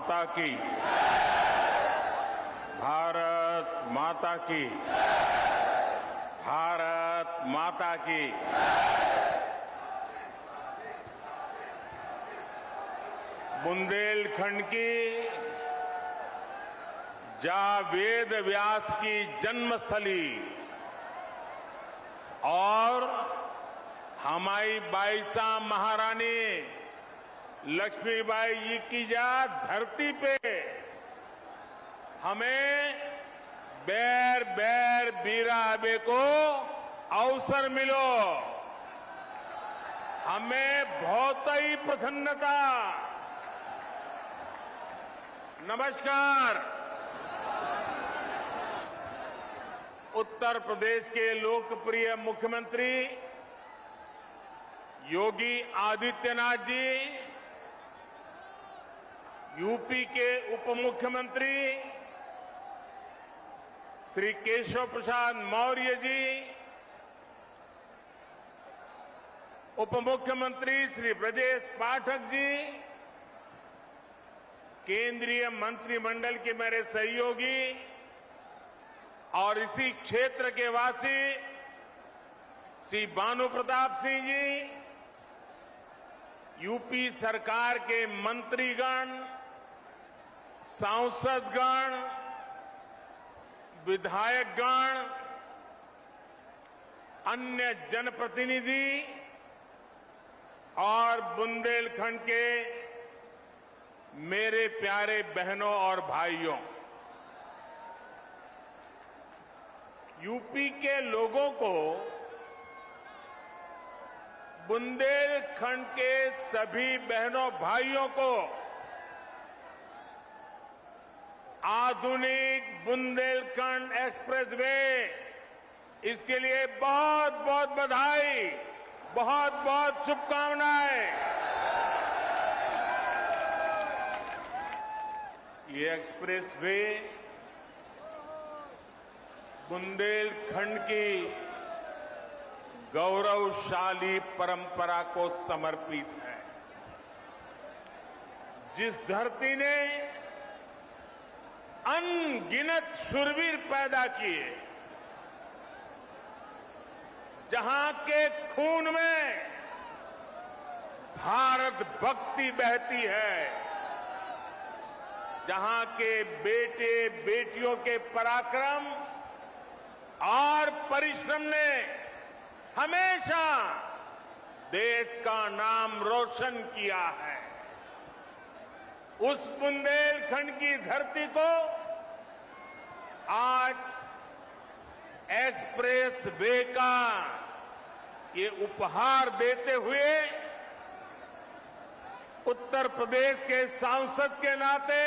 माता की, भारत माता की, भारत माता की। बुंदेलखंड की जहां वेद व्यास की जन्मस्थली और हमारी बाईसा महारानी लक्ष्मीबाई जी की जहां धरती पे हमें बैर बैर बीरा आबे को अवसर मिलो, हमें बहुत ही प्रसन्नता। नमस्कार। उत्तर प्रदेश के लोकप्रिय मुख्यमंत्री योगी आदित्यनाथ जी, यूपी के उप मुख्यमंत्री श्री केशव प्रसाद मौर्य जी, उप मुख्यमंत्री श्री ब्रजेश पाठक जी, केंद्रीय मंत्रिमंडल के मेरे सहयोगी और इसी क्षेत्र के वासी श्री भानु प्रताप सिंह जी, यूपी सरकार के मंत्रीगण, सांसदगण, विधायकगण, अन्य जनप्रतिनिधि और बुंदेलखंड के मेरे प्यारे बहनों और भाइयों, यूपी के लोगों को, बुंदेलखंड के सभी बहनों भाइयों को आधुनिक बुंदेलखंड एक्सप्रेसवे, इसके लिए बहुत बहुत बधाई, बहुत बहुत शुभकामनाएं। ये एक्सप्रेसवे बुंदेलखंड की गौरवशाली परंपरा को समर्पित है। जिस धरती ने अनगिनत शूरवीर पैदा किए, जहां के खून में भारत भक्ति बहती है, जहां के बेटे बेटियों के पराक्रम और परिश्रम ने हमेशा देश का नाम रोशन किया है, उस बुंदेलखंड की धरती को आज एक्सप्रेस वे का ये उपहार देते हुए उत्तर प्रदेश के सांसद के नाते,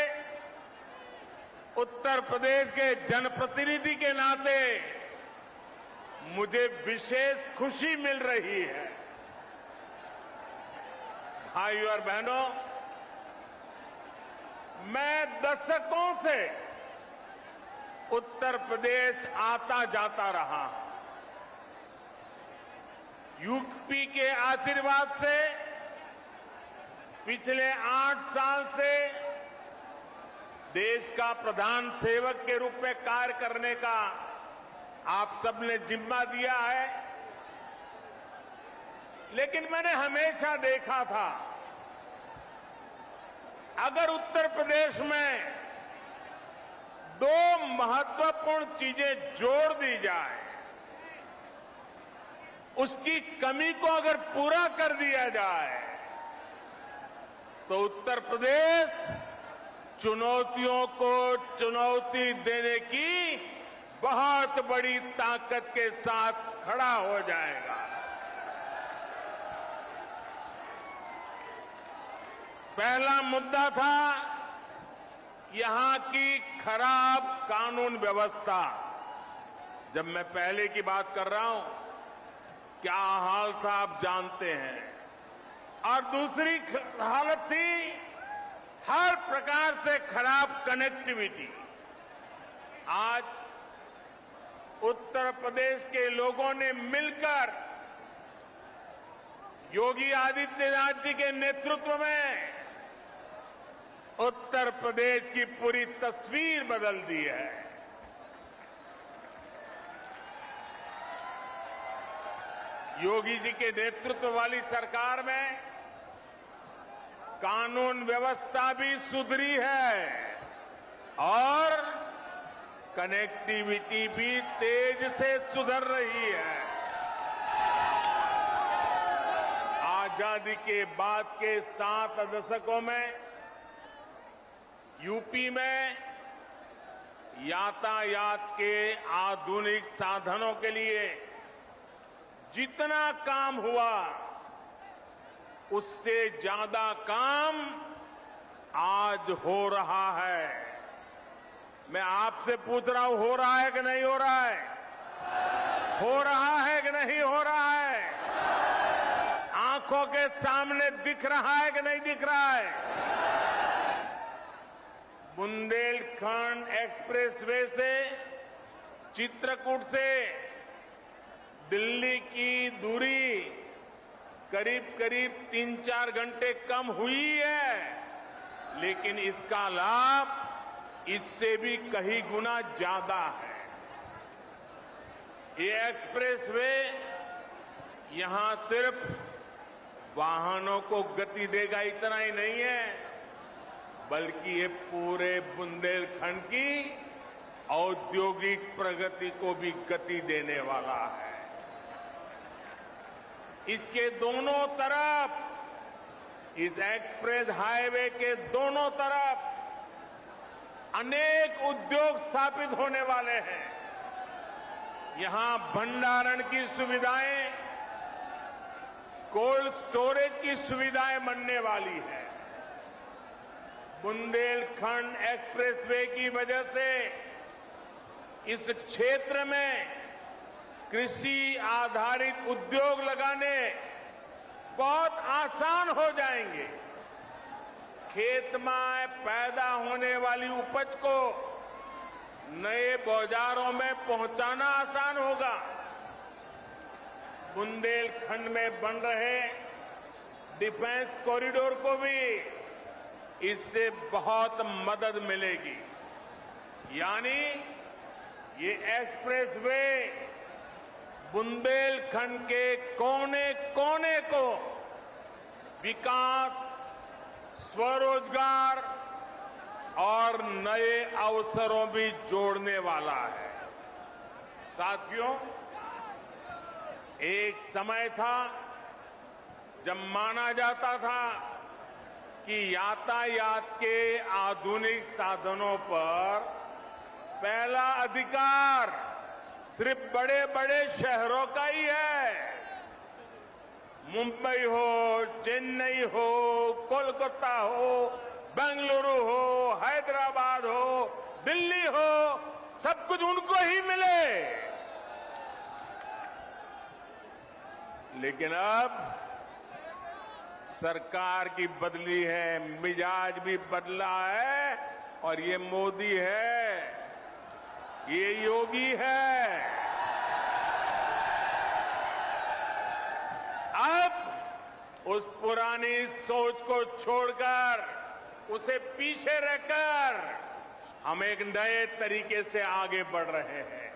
उत्तर प्रदेश के जनप्रतिनिधि के नाते मुझे विशेष खुशी मिल रही है। भाइयों और बहनों, मैं दशकों से उत्तर प्रदेश आता जाता रहा। यूपी के आशीर्वाद से पिछले 8 साल से देश का प्रधान सेवक के रूप में कार्य करने का आप सबने जिम्मा दिया है। लेकिन मैंने हमेशा देखा था, अगर उत्तर प्रदेश में 2 महत्वपूर्ण चीजें जोड़ दी जाए, उसकी कमी को अगर पूरा कर दिया जाए, तो उत्तर प्रदेश चुनौतियों को चुनौती देने की बहुत बड़ी ताकत के साथ खड़ा हो जाएगा। पहला मुद्दा था यहां की खराब कानून व्यवस्था। जब मैं पहले की बात कर रहा हूं, क्या हाल था आप जानते हैं। और दूसरी हालत थी हर प्रकार से खराब कनेक्टिविटी। आज उत्तर प्रदेश के लोगों ने मिलकर योगी आदित्यनाथ जी के नेतृत्व में उत्तर प्रदेश की पूरी तस्वीर बदल दी है। योगी जी के नेतृत्व वाली सरकार में कानून व्यवस्था भी सुधरी है और कनेक्टिविटी भी तेज से सुधर रही है। आजादी के बाद के 7 दशकों में यूपी में यातायात के आधुनिक साधनों के लिए जितना काम हुआ उससे ज्यादा काम आज हो रहा है। मैं आपसे पूछ रहा हूं, हो रहा है कि नहीं हो रहा है? हो रहा है कि नहीं हो रहा है? आंखों के सामने दिख रहा है कि नहीं दिख रहा है? बुंदेलखंड एक्सप्रेसवे से चित्रकूट से दिल्ली की दूरी करीब करीब 3-4 घंटे कम हुई है, लेकिन इसका लाभ इससे भी कई गुना ज्यादा है। ये एक्सप्रेसवे यहां सिर्फ वाहनों को गति देगा इतना ही नहीं है, बल्कि ये पूरे बुंदेलखंड की औद्योगिक प्रगति को भी गति देने वाला है। इसके दोनों तरफ, इस एक्सप्रेस हाईवे के दोनों तरफ अनेक उद्योग स्थापित होने वाले हैं। यहां भंडारण की सुविधाएं, कोल्ड स्टोरेज की सुविधाएं बनने वाली है। बुंदेलखंड एक्सप्रेसवे की वजह से इस क्षेत्र में कृषि आधारित उद्योग लगाने बहुत आसान हो जाएंगे। खेत में पैदा होने वाली उपज को नए बाजारों में पहुंचाना आसान होगा। बुंदेलखंड में बन रहे डिफेंस कॉरिडोर को भी इससे बहुत मदद मिलेगी। यानी ये एक्सप्रेसवे बुंदेलखंड के कोने कोने को विकास, स्वरोजगार और नए अवसरों भी जोड़ने वाला है। साथियों, एक समय था जब माना जाता था कि यातायात के आधुनिक साधनों पर पहला अधिकार सिर्फ बड़े बड़े शहरों का ही है। मुंबई हो, चेन्नई हो, कोलकाता हो, बेंगलुरु हो, हैदराबाद हो, दिल्ली हो, सब कुछ उनको ही मिले। लेकिन अब सरकार की बदली है, मिजाज भी बदला है और ये मोदी है, ये योगी है। अब उस पुरानी सोच को छोड़कर, उसे पीछे रखकर हम एक नए तरीके से आगे बढ़ रहे हैं।